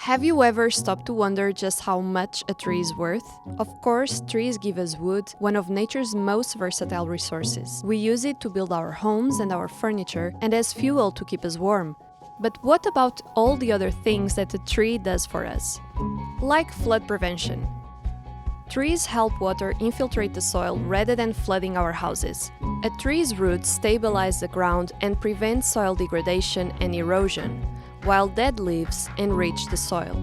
Have you ever stopped to wonder just how much a tree is worth? Of course, trees give us wood, one of nature's most versatile resources. We use it to build our homes and our furniture, and as fuel to keep us warm. But what about all the other things that a tree does for us? Like flood prevention. Trees help water infiltrate the soil rather than flooding our houses. A tree's roots stabilize the ground and prevent soil degradation and erosion, while dead leaves enrich the soil.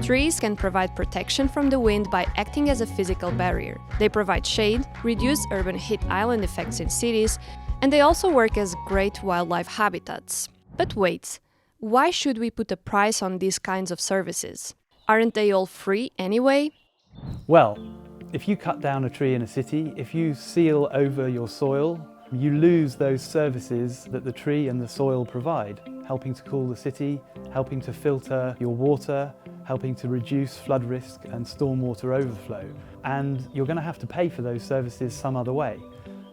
Trees can provide protection from the wind by acting as a physical barrier. They provide shade, reduce urban heat island effects in cities, and they also work as great wildlife habitats. But wait, why should we put a price on these kinds of services? Aren't they all free anyway? Well, if you cut down a tree in a city, if you seal over your soil, you lose those services that the tree and the soil provide, helping to cool the city, helping to filter your water, helping to reduce flood risk and stormwater overflow. And you're going to have to pay for those services some other way.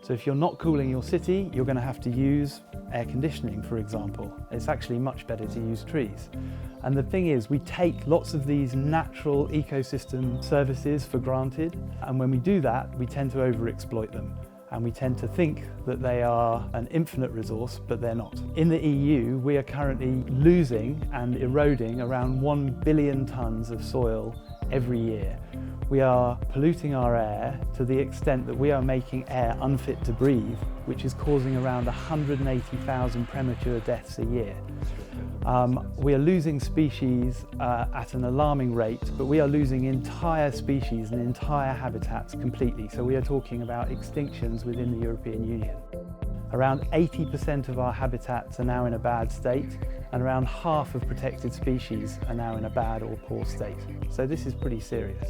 So if you're not cooling your city, you're going to have to use air conditioning, for example. It's actually much better to use trees. And the thing is, we take lots of these natural ecosystem services for granted. And when we do that, we tend to overexploit them. And we tend to think that they are an infinite resource, but they're not. In the EU, we are currently losing and eroding around 1 billion tonnes of soil every year. We are polluting our air to the extent that we are making air unfit to breathe, which is causing around 180,000 premature deaths a year. We are losing species at an alarming rate, but we are losing entire species and entire habitats completely. So we are talking about extinctions within the European Union. Around 80% of our habitats are now in a bad state, and around half of protected species are now in a bad or poor state. So this is pretty serious.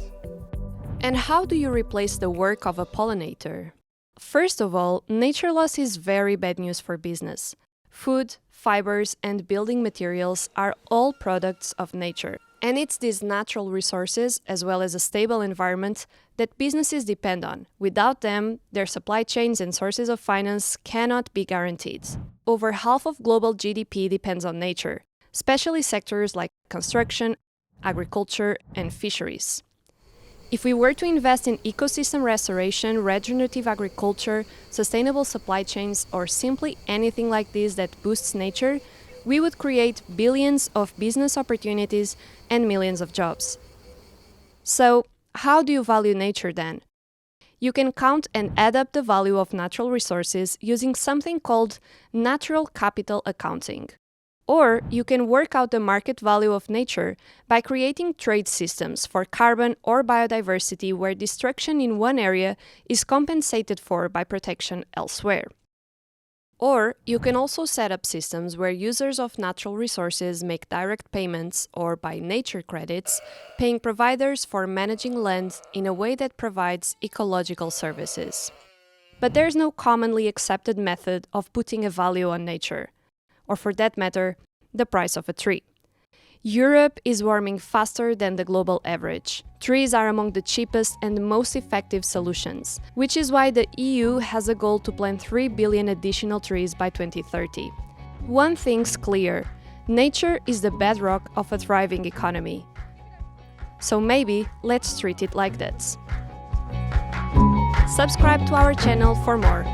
And how do you replace the work of a pollinator? First of all, nature loss is very bad news for business. Food, fibers, and building materials are all products of nature. And it's these natural resources, as well as a stable environment, that businesses depend on. Without them, their supply chains and sources of finance cannot be guaranteed. Over half of global GDP depends on nature, especially sectors like construction, agriculture, and fisheries. If we were to invest in ecosystem restoration, regenerative agriculture, sustainable supply chains, or simply anything like this that boosts nature, we would create billions of business opportunities and millions of jobs. So, how do you value nature then? You can count and add up the value of natural resources using something called natural capital accounting. Or you can work out the market value of nature by creating trade systems for carbon or biodiversity where destruction in one area is compensated for by protection elsewhere. Or you can also set up systems where users of natural resources make direct payments or buy nature credits, paying providers for managing land in a way that provides ecological services. But there's no commonly accepted method of putting a value on nature, or for that matter, the price of a tree. Europe is warming faster than the global average. Trees are among the cheapest and most effective solutions, which is why the EU has a goal to plant 3 billion additional trees by 2030. One thing's clear: nature is the bedrock of a thriving economy. So maybe let's treat it like that. Subscribe to our channel for more.